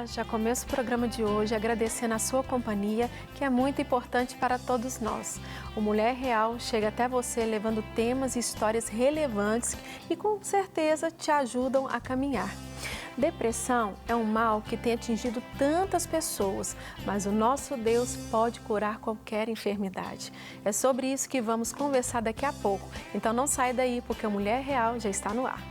Olá, já começo o programa de hoje agradecendo a sua companhia, que é muito importante para todos nós. O Mulher Real chega até você levando temas e histórias relevantes e com certeza te ajudam a caminhar. Depressão é um mal que tem atingido tantas pessoas, mas o nosso Deus pode curar qualquer enfermidade. É sobre isso que vamos conversar daqui a pouco. Então não sai daí, porque o Mulher Real já está no ar.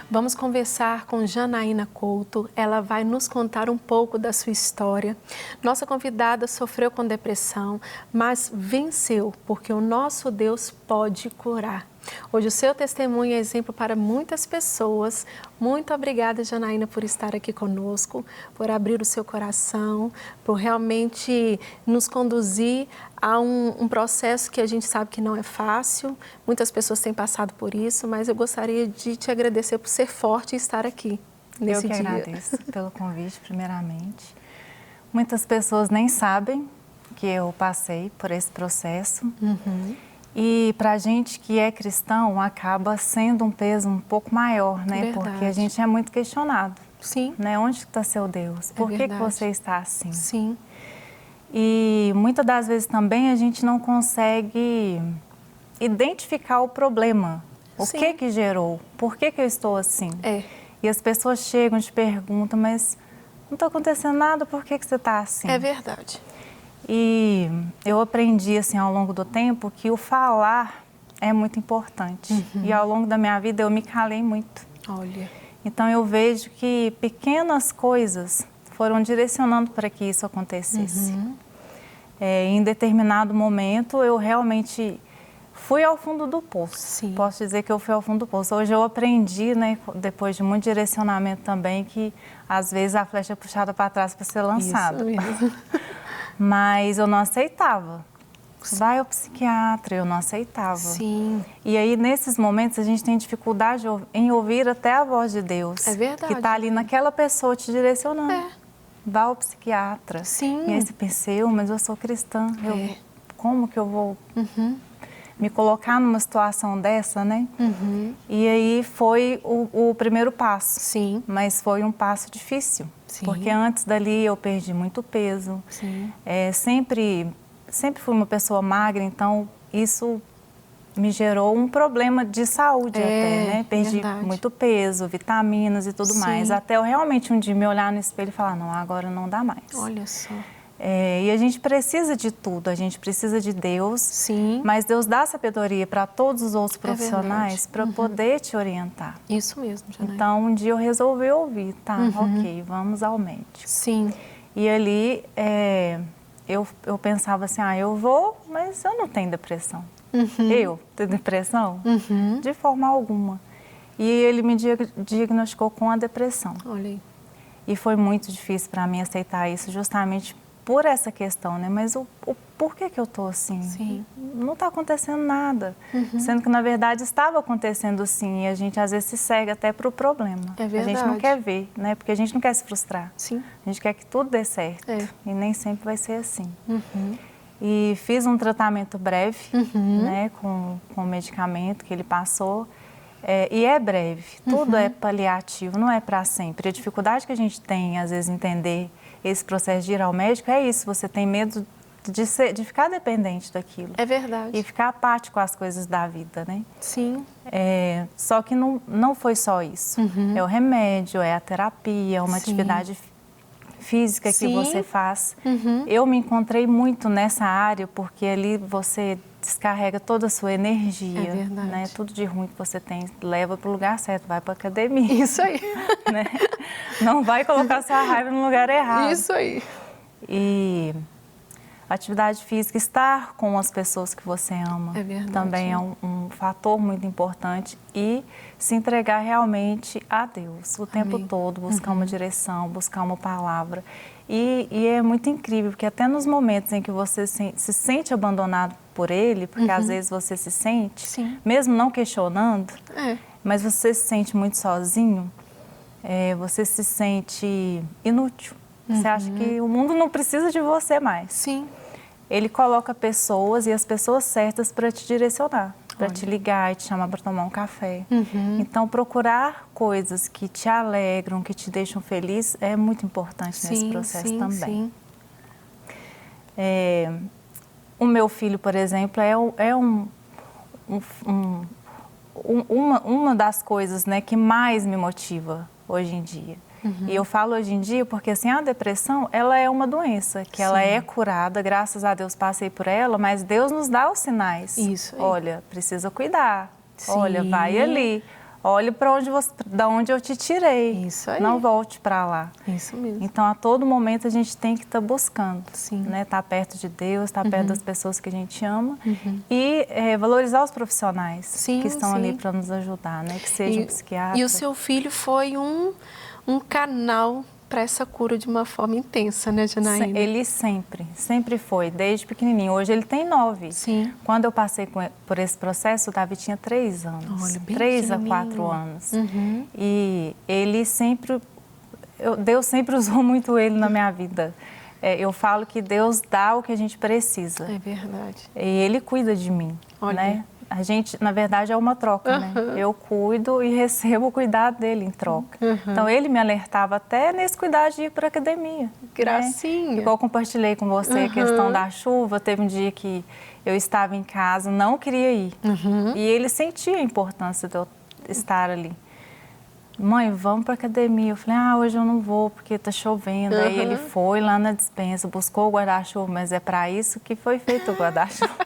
Vamos conversar com Janaína Couto, ela vai nos contar um pouco da sua história. Nossa convidada sofreu com depressão, mas venceu, porque o nosso Deus pode curar. Hoje o seu testemunho é exemplo para muitas pessoas. Muito obrigada, Janaína, por estar aqui conosco, por abrir o seu coração, por realmente nos conduzir a um processo que a gente sabe que não é fácil. Muitas pessoas têm passado por isso, mas eu gostaria de te agradecer por ser forte e estar aqui nesse dia. Eu que agradeço pelo convite, primeiramente. Muitas pessoas nem sabem que eu passei por esse processo. E para a gente que é cristão, acaba sendo um peso um pouco maior, né? Verdade. Porque a gente é muito questionado. Sim. Né? Onde está seu Deus? Por que você está assim? Sim. E muitas das vezes também a gente não consegue identificar o problema. O que gerou? Por que eu estou assim? E as pessoas chegam e te perguntam, mas não está acontecendo nada, por que você está assim? É verdade. E eu aprendi assim ao longo do tempo que o falar é muito importante. E ao longo da minha vida eu me calei muito. Olha. Então eu vejo que pequenas coisas foram direcionando para que isso acontecesse. Em determinado momento eu realmente fui ao fundo do poço. Sim. Posso dizer que eu fui ao fundo do poço. Hoje eu aprendi, né, depois de muito direcionamento também, que às vezes a flecha é puxada para trás para ser lançada. Isso mesmo. Mas eu não aceitava. Vai ao psiquiatra, eu não aceitava. Sim. E aí, nesses momentos, a gente tem dificuldade em ouvir até a voz de Deus. É verdade. Que está ali naquela pessoa te direcionando. Vá ao psiquiatra. Sim. E aí você pensa, mas eu sou cristã. Como que eu vou me colocar numa situação dessa, né? E aí foi o primeiro passo. Sim. Mas foi um passo difícil. Sim. Porque antes dali eu perdi muito peso. Sim. Sempre fui uma pessoa magra, então isso me gerou um problema de saúde até, né? Perdi muito peso, vitaminas e tudo mais. Até eu realmente um dia me olhar no espelho e falar, não, agora não dá mais. Olha só. E a gente precisa de tudo, a gente precisa de Deus. Sim. Mas Deus dá sabedoria para todos os outros profissionais para poder te orientar. Isso mesmo, Janaína. Então, um dia eu resolvi ouvir, tá, ok, vamos ao médico. Sim. E ali eu pensava assim, eu vou, mas eu não tenho depressão. Eu tenho depressão? De forma alguma. E ele me diagnosticou com a depressão. Olha aí. E foi muito difícil para mim aceitar isso, justamente por essa questão, né? Mas por que eu estou assim? Sim. Não está acontecendo nada. Sendo que, na verdade, estava acontecendo sim. E a gente, às vezes, se cega até para o problema. É verdade. A gente não quer ver, né? Porque a gente não quer se frustrar. Sim. A gente quer que tudo dê certo. E nem sempre vai ser assim. E fiz um tratamento breve, né? Com o medicamento que ele passou. E é breve. Tudo é paliativo, não é para sempre. A dificuldade que a gente tem, às vezes, entender esse processo de ir ao médico é isso. Você tem medo de ficar dependente daquilo. É verdade. E ficar apático com as coisas da vida, né? Sim. Só que não foi só isso. É o remédio, é a terapia, é uma atividade física que você faz. Eu me encontrei muito nessa área, porque ali você descarrega toda a sua energia. É verdade. Né? Tudo de ruim que você tem, leva para o lugar certo, vai para a academia. Isso aí. Né? Não vai colocar sua raiva no lugar errado. Isso aí. E atividade física, estar com as pessoas que você ama, também é um fator muito importante. E se entregar realmente a Deus o tempo todo, buscar uma direção, buscar uma palavra. E é muito incrível, porque até nos momentos em que você se sente abandonado por Ele, porque às vezes você se sente, mesmo não questionando, mas você se sente muito sozinho, você se sente inútil. Você acha que o mundo não precisa de você mais. Sim. Ele coloca pessoas e as pessoas certas para te direcionar, para te ligar e te chamar para tomar um café. Então, procurar coisas que te alegram, que te deixam feliz, é muito importante nesse processo também. O meu filho, por exemplo, uma das coisas, né, que mais me motiva hoje em dia. E eu falo hoje em dia porque assim, a depressão, ela é uma doença, que ela é curada, graças a Deus passei por ela, mas Deus nos dá os sinais. Isso aí. Olha, precisa cuidar. Olha, vai ali. Olha para da onde eu te tirei. Isso aí. Não volte para lá. Isso mesmo. Então, a todo momento a gente tem que estar buscando, né? Estar perto de Deus, estar perto das pessoas que a gente ama e valorizar os profissionais que estão ali para nos ajudar, né? Que seja um psiquiatra. E o seu filho foi um canal para essa cura de uma forma intensa, né, Janaína? Ele sempre foi, desde pequenininho. Hoje ele tem 9. Sim. Quando eu passei por esse processo, o Davi tinha 3 anos. Olha, bem 3 a 4 anos. E ele sempre... Deus sempre usou muito ele na minha vida. Eu falo que Deus dá o que a gente precisa. É verdade. E Ele cuida de mim, Olha. né? A gente, na verdade, é uma troca, né? Eu cuido e recebo o cuidado dele em troca. Então, ele me alertava até nesse cuidado de ir para a academia. Gracinha. Né? Igual eu compartilhei com você a questão da chuva. Teve um dia que eu estava em casa, não queria ir. E ele sentia a importância de eu estar ali. Mãe, vamos para a academia. Eu falei, hoje eu não vou porque está chovendo. Aí ele foi lá na despensa, buscou o guarda-chuva, mas é para isso que foi feito o guarda-chuva.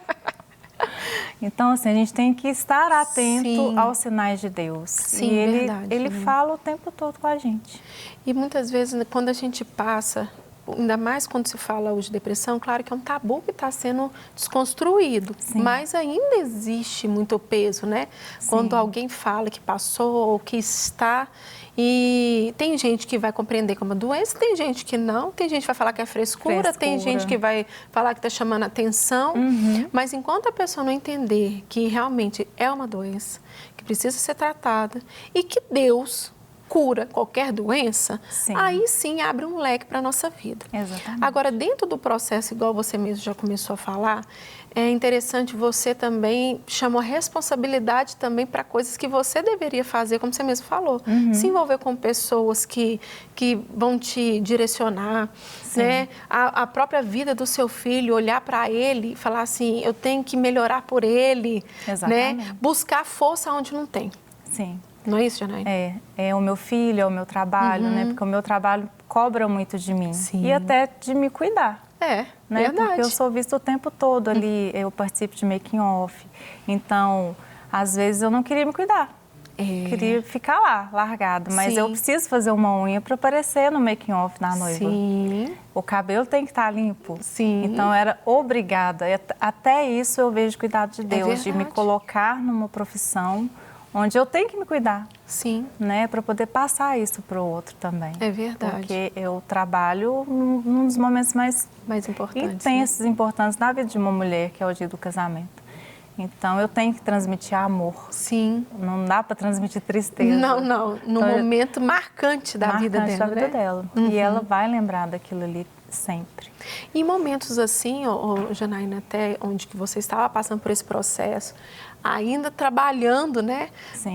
Então, assim, a gente tem que estar atento aos sinais de Deus. Sim, e ele fala o tempo todo com a gente. E muitas vezes, quando a gente passa, ainda mais quando se fala hoje de depressão, claro que é um tabu que está sendo desconstruído, mas ainda existe muito peso, né? Quando alguém fala que passou ou que está... E tem gente que vai compreender como doença, tem gente que não, tem gente que vai falar que é frescura. Tem gente que vai falar que está chamando atenção. Mas enquanto a pessoa não entender que realmente é uma doença, que precisa ser tratada e que Deus cura qualquer doença, aí sim abre um leque para a nossa vida. Exatamente. Agora, dentro do processo, igual você mesmo já começou a falar, é interessante você também chamou a responsabilidade também para coisas que você deveria fazer, como você mesmo falou. Se envolver com pessoas que vão te direcionar, né? A própria vida do seu filho, olhar para ele e falar assim, eu tenho que melhorar por ele, né? Buscar força onde não tem. Sim. Não é isso, Janaína? É o meu filho, é o meu trabalho, né? Porque o meu trabalho cobra muito de mim. E até de me cuidar. Né? Verdade. Porque eu sou vista o tempo todo ali, eu participo de making off. Então, às vezes eu não queria me cuidar. Queria ficar lá, largado. Mas eu preciso fazer uma unha para aparecer no making off da noiva. O cabelo tem que estar limpo. Então, eu era obrigada. Até isso eu vejo cuidado de Deus, de me colocar numa profissão onde eu tenho que me cuidar. Né? Para poder passar isso para o outro também. É verdade. Porque eu trabalho num dos momentos mais importantes, intensos, importantes na vida de uma mulher, que é o dia do casamento. Então, eu tenho que transmitir amor. Não dá para transmitir tristeza. Não. No momento marcante da vida dela. E ela vai lembrar daquilo ali sempre. Em momentos assim, Janaína, até onde que você estava passando por esse processo, ainda trabalhando, né,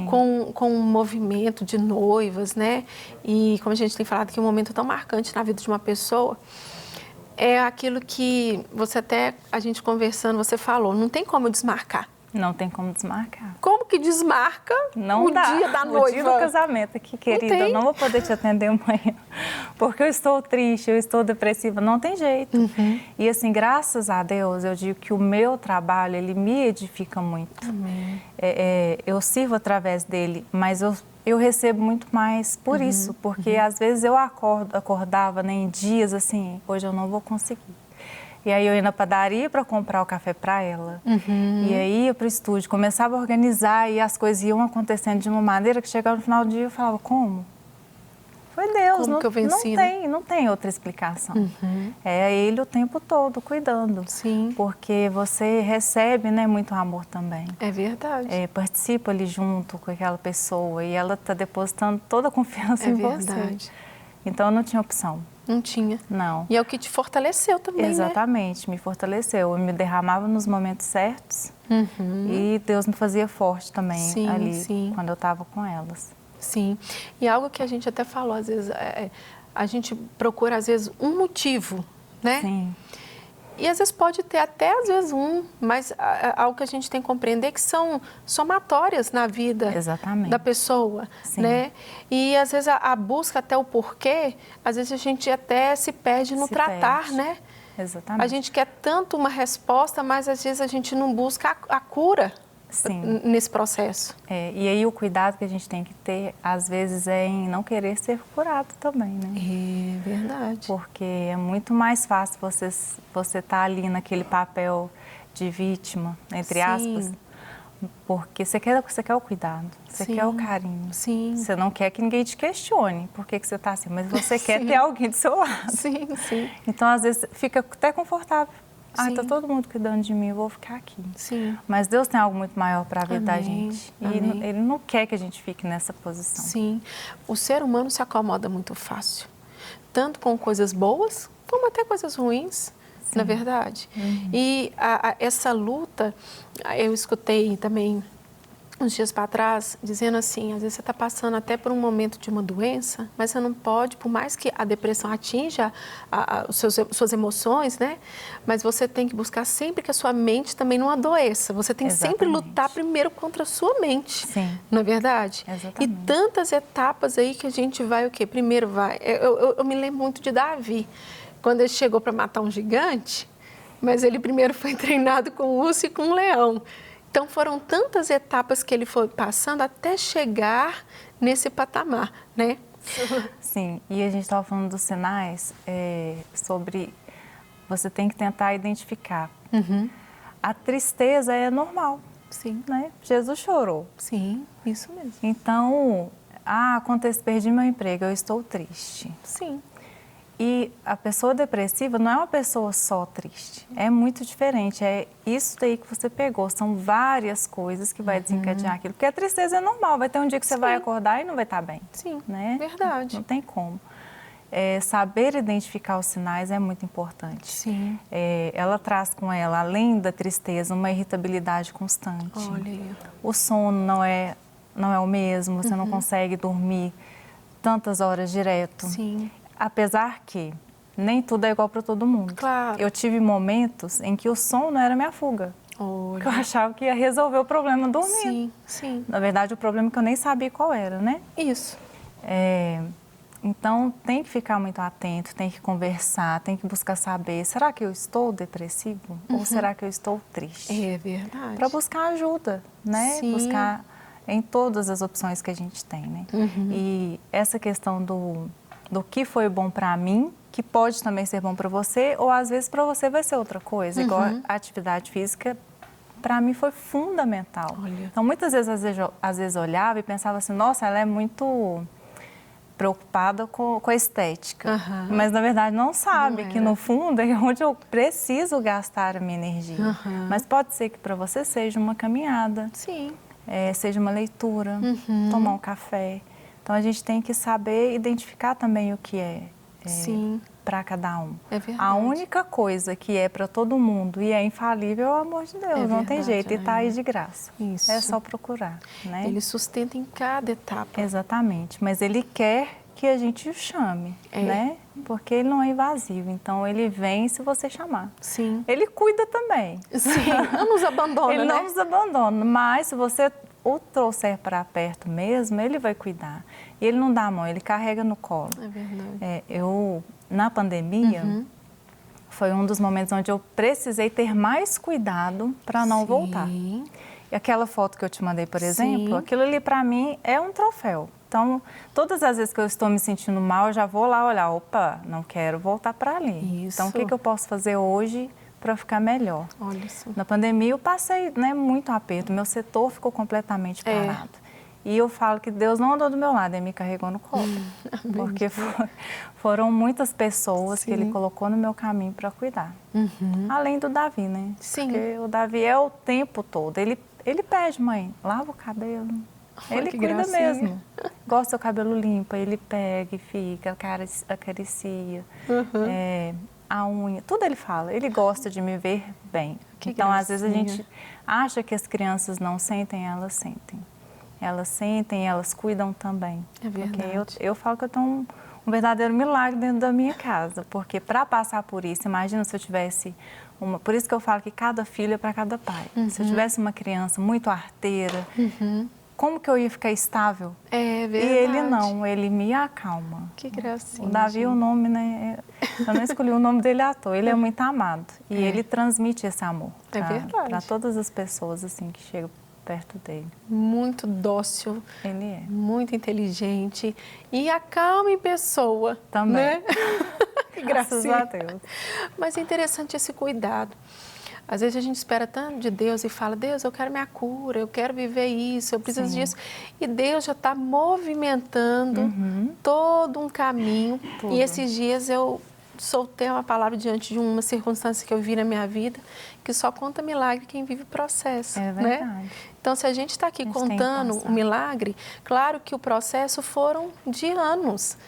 com um movimento de noivas, né, e como a gente tem falado que um momento tão marcante na vida de uma pessoa, é aquilo que a gente conversando, você falou, não tem como desmarcar. Não tem como desmarcar. Como que desmarca o dia da noiva? O dia do casamento aqui, querida, eu não vou poder te atender amanhã, porque eu estou triste, eu estou depressiva, não tem jeito. E assim, graças a Deus, eu digo que o meu trabalho, ele me edifica muito. Eu sirvo através dele, mas eu recebo muito mais por isso, porque às vezes eu acordava, né, em dias assim, hoje eu não vou conseguir. E aí eu ia na padaria para comprar o café para ela. E aí ia para o estúdio, começava a organizar e as coisas iam acontecendo de uma maneira que chegava no final do dia e eu falava, como? Foi Deus, como que eu venci, não tem outra explicação. É Ele o tempo todo cuidando. Porque você recebe, né, muito amor também. É verdade. Participa ali junto com aquela pessoa e ela está depositando toda a confiança em você. Então eu não tinha opção. Não tinha. Não. E é o que te fortaleceu também, Exatamente, me fortaleceu. Eu me derramava nos momentos certos e Deus me fazia forte também ali, quando eu estava com elas. Sim. E algo que a gente até falou, às vezes, a gente procura, às vezes, um motivo, né? Sim. E às vezes pode ter até, às vezes, mas algo que a gente tem que compreender que são somatórias na vida da pessoa, né? E às vezes a busca até o porquê, às vezes a gente até se perde no tratar, né? Exatamente. A gente quer tanto uma resposta, mas às vezes a gente não busca a cura nesse processo. E aí o cuidado que a gente tem que ter, às vezes, é em não querer ser curado também, né? É verdade. Porque é muito mais fácil você estar ali naquele papel de vítima, entre aspas, porque você quer o cuidado, você quer o carinho. Sim. Você não quer que ninguém te questione por que você está assim, mas você quer ter alguém do seu lado. Sim. Então, às vezes, fica até confortável. Está todo mundo cuidando de mim, eu vou ficar aqui. Sim. Mas Deus tem algo muito maior para a vida da gente. E Ele não quer que a gente fique nessa posição. Sim. O ser humano se acomoda muito fácil. Tanto com coisas boas, como até coisas ruins, na verdade. E essa luta, eu escutei também uns dias para trás, dizendo assim, às vezes você está passando até por um momento de uma doença, mas você não pode, por mais que a depressão atinja suas emoções, né? Mas você tem que buscar sempre que a sua mente também não adoeça. Você tem que sempre lutar primeiro contra a sua mente, não é verdade? Exatamente. E tantas etapas aí que a gente vai, o quê? Primeiro vai... Eu me lembro muito de Davi, quando ele chegou para matar um gigante, mas ele primeiro foi treinado com um urso e com um leão. Então, foram tantas etapas que ele foi passando até chegar nesse patamar, né? Sim, e a gente estava falando dos sinais, sobre você tem que tentar identificar. A tristeza é normal. Sim. Né? Jesus chorou. Sim, isso mesmo. Então, perdi meu emprego, eu estou triste. Sim. E a pessoa depressiva não é uma pessoa só triste, é muito diferente, é isso daí que você pegou, são várias coisas que vai desencadear aquilo, porque a tristeza é normal, vai ter um dia que você vai acordar e não vai estar bem. Sim, né? Verdade. Não tem como. Saber identificar os sinais é muito importante. Sim. Ela traz com ela, além da tristeza, uma irritabilidade constante. Olha aí. O sono não é o mesmo, você não consegue dormir tantas horas direto. Sim. Apesar que nem tudo é igual para todo mundo. Claro. Eu tive momentos em que o sono era minha fuga. Olha. Que eu achava que ia resolver o problema dormindo. Sim. Na verdade, o problema é que eu nem sabia qual era, né? Isso. Então, tem que ficar muito atento, tem que conversar, tem que buscar saber, será que eu estou depressivo ou será que eu estou triste? É verdade. Para buscar ajuda, né? Sim. Buscar em todas as opções que a gente tem, né? E essa questão do que foi bom para mim, que pode também ser bom para você, ou às vezes para você vai ser outra coisa. Igual a atividade física, para mim foi fundamental. Olha. Então, muitas vezes, às vezes olhava e pensava assim, nossa, ela é muito preocupada com a estética. Mas, na verdade, não sabe que, no fundo, é onde eu preciso gastar a minha energia. Mas pode ser que para você seja uma caminhada, seja uma leitura, tomar um café. Então, a gente tem que saber identificar também o que é para cada um. É verdade. A única coisa que é para todo mundo e é infalível é o amor de Deus. Não tem jeito, e está aí de graça. Isso. É só procurar. Né? Ele sustenta em cada etapa. Exatamente. Mas Ele quer que a gente o chame, né? Porque Ele não é invasivo. Então, Ele vem se você chamar. Sim. Ele cuida também. Sim, não nos abandona, Ele não nos abandona, mas se você o trouxer para perto mesmo, ele vai cuidar. E ele não dá a mão, ele carrega no colo. É verdade. Na pandemia, foi um dos momentos onde eu precisei ter mais cuidado para não voltar. E aquela foto que eu te mandei, por exemplo, aquilo ali para mim é um troféu. Então, todas as vezes que eu estou me sentindo mal, eu já vou lá olhar, opa, não quero voltar para ali. Isso. Então, o que eu posso fazer hoje para ficar melhor? Olha só. Na pandemia eu passei muito aperto, meu setor ficou completamente parado. E eu falo que Deus não andou do meu lado, Ele me carregou no colo. Porque foram muitas pessoas que Ele colocou no meu caminho para cuidar. Além do Davi, né? Sim. Porque o Davi é o tempo todo. Ele pede, mãe, lava o cabelo, Ele cuida mesmo. Gosta do seu cabelo limpo, ele pega e fica, acaricia, a unha, tudo ele fala. Ele gosta de me ver bem. Então, às vezes a gente acha que as crianças não sentem, elas sentem. Elas sentem, elas cuidam também. É verdade. Porque eu falo que eu tenho um verdadeiro milagre dentro da minha casa. Porque para passar por isso, imagina se eu tivesse uma... Por isso que eu falo que cada filho é para cada pai. Se eu tivesse uma criança muito arteira, como que eu ia ficar estável? É verdade. E ele não, ele me acalma. Que gracinha. O Davi, o nome, né? Eu não escolhi o nome dele à toa. Ele é muito amado. E ele transmite esse amor para todas as pessoas assim que chegam perto dele. Muito dócil. Ele é. Muito inteligente. E acalma em pessoa. Também. Né? Que gracinha. Graças a Deus. Mas é interessante esse cuidado. Às vezes a gente espera tanto de Deus e fala, Deus, eu quero minha cura, eu quero viver isso, eu preciso disso. E Deus já está movimentando todo um caminho. E esses dias eu soltei uma palavra diante de uma circunstância que eu vi na minha vida, que só conta milagre quem vive o processo. É verdade. Né? Então, se a gente está aqui contando o milagre, claro que o processo foram de anos.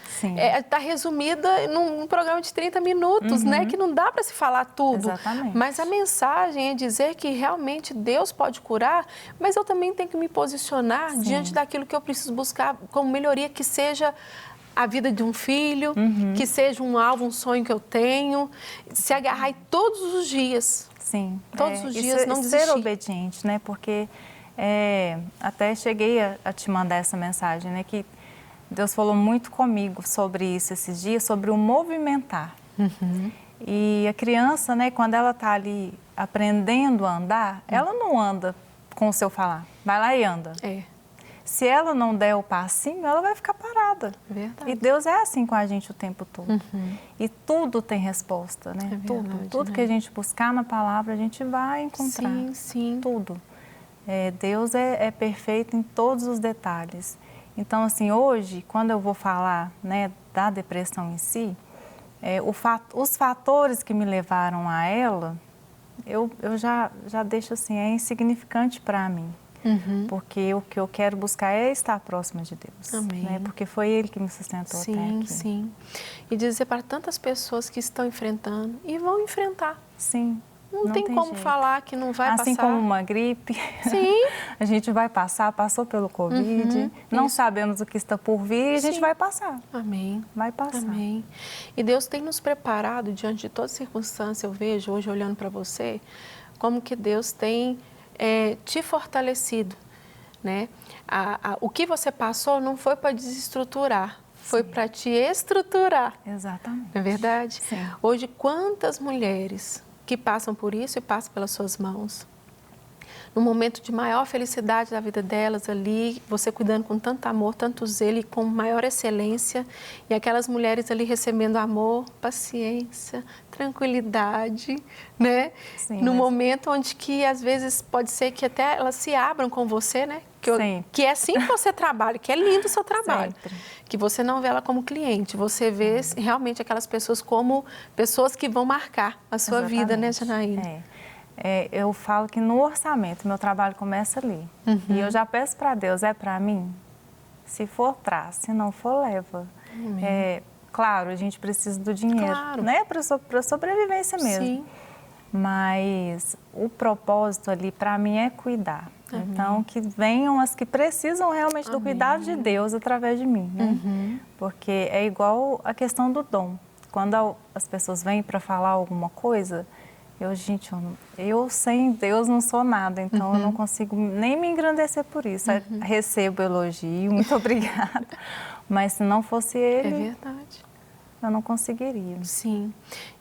Está resumida num programa de 30 minutos, né? Que não dá para se falar tudo. Exatamente. Mas a mensagem é dizer que realmente Deus pode curar, mas eu também tenho que me posicionar diante daquilo que eu preciso buscar como melhoria, que seja a vida de um filho, que seja um alvo, um sonho que eu tenho, se agarrar todos os dias. Sim. Todos os dias, não desistir. Ser obediente, né? Porque até cheguei a te mandar essa mensagem, né? Que Deus falou muito comigo sobre isso esses dias, sobre o movimentar. E a criança, né? Quando ela está ali aprendendo a andar, ela não anda com o seu falar. Vai lá e anda. Se ela não der o passinho, ela vai ficar parada. Verdade. E Deus é assim com a gente o tempo todo. E tudo tem resposta, né? É verdade, tudo que a gente buscar na palavra, a gente vai encontrar. Sim, sim. Tudo. Deus é perfeito em todos os detalhes. Então, assim, hoje, quando eu vou falar, né, da depressão em si, os fatores que me levaram a ela, eu já deixo assim, é insignificante para mim. Porque o que eu quero buscar é estar próxima de Deus. Amém. Né? Porque foi Ele que me sustentou até aqui. Sim. E dizer para tantas pessoas que estão enfrentando e vão enfrentar. Sim. Não tem como jeito. falar que não vai passar. Assim como uma gripe. Sim. A gente vai passar, passou pelo Covid. Não sabemos o que está por vir e a gente vai passar. Amém. Vai passar. Amém. E Deus tem nos preparado diante de toda circunstância. Eu vejo hoje olhando para você, como que Deus tem te fortalecido, né? O que você passou não foi para desestruturar, foi para te estruturar. Exatamente. Não é verdade? Sim. Hoje, quantas mulheres que passam por isso e passam pelas suas mãos, no momento de maior felicidade da vida delas ali, você cuidando com tanto amor, tanto zelo e com maior excelência, e aquelas mulheres ali recebendo amor, paciência, tranquilidade, né? Sim, no momento onde que às vezes pode ser que até elas se abram com você, né? Que é assim que você trabalha, que é lindo o seu trabalho. Sempre. Que você não vê ela como cliente, você vê realmente aquelas pessoas como pessoas que vão marcar a sua vida, né, Janaína? Eu falo que no orçamento, meu trabalho começa ali. E eu já peço para Deus, é para mim? Se for, traz. Se não for, leva. Claro, a gente precisa do dinheiro, né? Para sobrevivência mesmo. Sim. Mas o propósito ali, para mim, é cuidar. Então, que venham as que precisam realmente do cuidado de Deus através de mim, né? Porque é igual a questão do dom. Quando as pessoas vêm para falar alguma coisa, eu sem Deus não sou nada, então eu não consigo nem me engrandecer por isso. Recebo elogio, muito obrigada. Mas se não fosse Ele, é verdade, eu não conseguiria. Sim,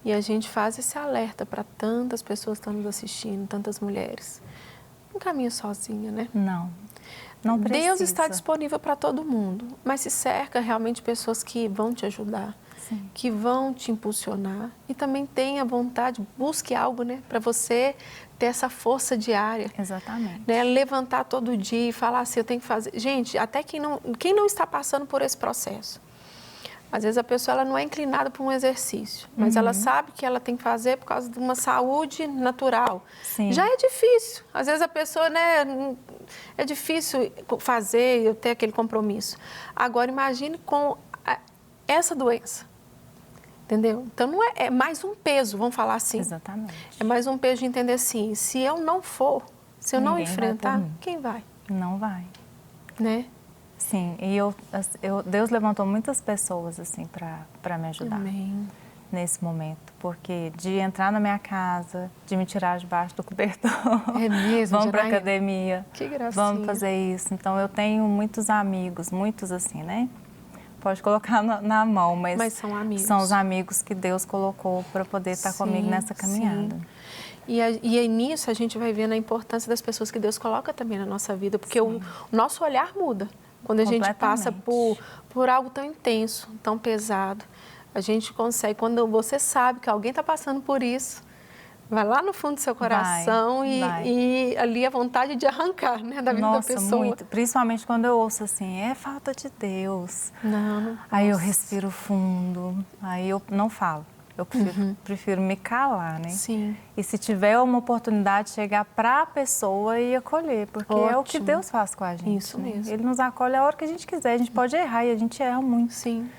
e a gente faz esse alerta para tantas pessoas que estão nos assistindo, tantas mulheres. Não caminha sozinha, né? Não precisa. Deus está disponível para todo mundo, mas se cerca realmente de pessoas que vão te ajudar. Sim. Que vão te impulsionar e também tenha vontade, busque algo, né, para você ter essa força diária. Exatamente. Né, levantar todo dia e falar assim, eu tenho que fazer. Gente, até quem não está passando por esse processo, Às vezes a pessoa ela não é inclinada para um exercício, mas ela sabe que ela tem que fazer por causa de uma saúde natural. Sim. Já é difícil. Às vezes a pessoa, né, é difícil fazer, eu ter aquele compromisso. Agora imagine com essa doença. Entendeu? Então não é mais um peso, vamos falar assim. Exatamente. É mais um peso de entender assim, se eu não for, se eu não enfrentar, quem vai? Não vai. Né? Sim, e Deus levantou muitas pessoas assim para me ajudar. Amém. Nesse momento, porque de entrar na minha casa, de me tirar debaixo do cobertor, é mesmo, vamos para a academia, que gracinha. Vamos fazer isso. Então eu tenho muitos amigos, muitos assim, né? Pode colocar na mão, mas são amigos. São os amigos que Deus colocou para poder estar comigo nessa caminhada. Sim. E aí nisso a gente vai vendo a importância das pessoas que Deus coloca também na nossa vida, porque o nosso olhar muda. Quando a gente passa por algo tão intenso, tão pesado, a gente consegue, quando você sabe que alguém está passando por isso, vai lá no fundo do seu coração e ali a vontade de arrancar, né, da vida da pessoa. Muito. Principalmente quando eu ouço assim, é falta de Deus. Não. Aí eu respiro fundo, aí eu não falo. Eu prefiro me calar, né? Sim. E se tiver uma oportunidade, chegar para a pessoa e acolher, porque é o que Deus faz com a gente. Isso mesmo. Ele nos acolhe a hora que a gente quiser. A gente pode errar e a gente erra muito. Sim.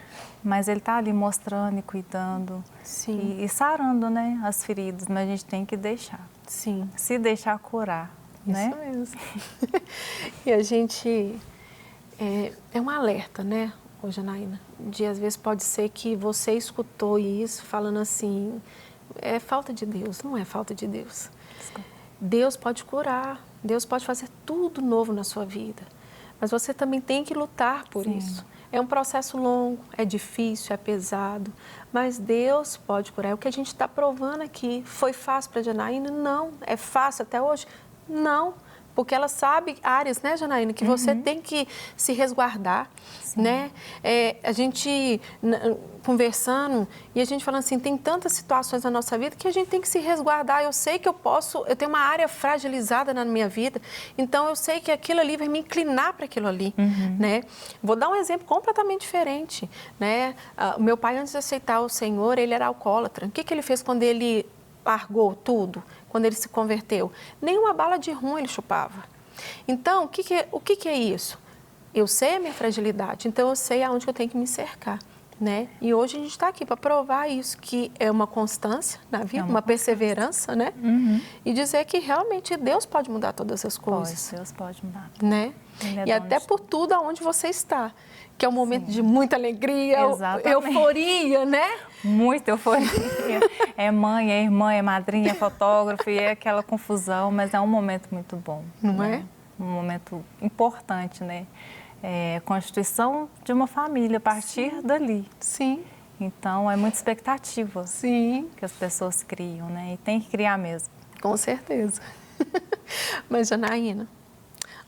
Mas Ele está ali mostrando e cuidando. Sim. E sarando, né, as feridas. Mas a gente tem que deixar. Sim. Se deixar curar, né? Isso mesmo. E a gente... É um alerta, né? Ô, Janaína, às vezes pode ser que você escutou isso falando assim, é falta de Deus, não é falta de Deus. Desculpa. Deus pode curar, Deus pode fazer tudo novo na sua vida, mas você também tem que lutar por isso. É um processo longo, é difícil, é pesado, mas Deus pode curar. É o que a gente está provando aqui. Foi fácil para a Janaína? Não. É fácil até hoje? Não. Porque ela sabe áreas, né, Janaína, que você tem que se resguardar, né? A gente conversando e a gente falando assim, tem tantas situações na nossa vida que a gente tem que se resguardar. Eu sei que eu tenho uma área fragilizada na minha vida, então eu sei que aquilo ali vai me inclinar para aquilo ali, né? Vou dar um exemplo completamente diferente, né? O meu pai, antes de aceitar o Senhor, ele era alcoólatra. O que ele fez quando ele largou tudo? Quando ele se converteu, nenhuma bala de rum ele chupava. Então, o que é isso? Eu sei a minha fragilidade, então eu sei aonde eu tenho que me cercar, né? E hoje a gente está aqui para provar isso, que é uma constância na vida, uma perseverança, né? E dizer que realmente Deus pode mudar todas as coisas. Deus pode mudar. Né? E até por tudo aonde você está, que é um momento de muita alegria, euforia, né? Muita euforia. É mãe, é irmã, é madrinha, é fotógrafo, e é aquela confusão, mas é um momento muito bom. Não é? Um momento importante, né? É a constituição de uma família a partir dali. Sim. Então, é muita expectativa que as pessoas criam, né? E tem que criar mesmo. Com certeza. Mas, Janaína,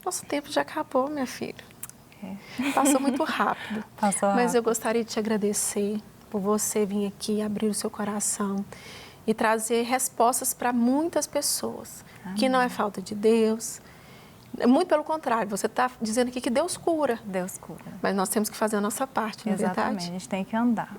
nosso tempo já acabou, minha filha. Passou muito rápido. Passou rápido. Mas eu gostaria de te agradecer por você vir aqui, abrir o seu coração e trazer respostas para muitas pessoas. Que não é falta de Deus. Muito pelo contrário, você está dizendo aqui que Deus cura. Deus cura. Mas nós temos que fazer a nossa parte, não é verdade? Exatamente, a gente tem que andar.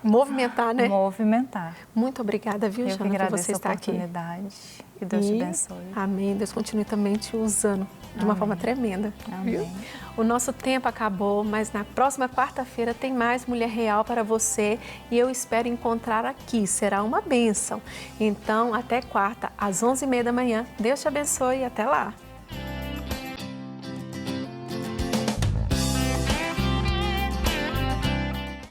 Movimentar, né? Movimentar. Muito obrigada, viu, Jana, por você estar aqui. Eu que agradeço a oportunidade. Que Deus te abençoe. Amém. Deus continue também te usando de uma forma tremenda. Amém. Viu? O nosso tempo acabou, mas na próxima quarta-feira tem mais Mulher Real para você e eu espero encontrar aqui. Será uma bênção. Então, até quarta, às 11h30 da manhã. Deus te abençoe e até lá.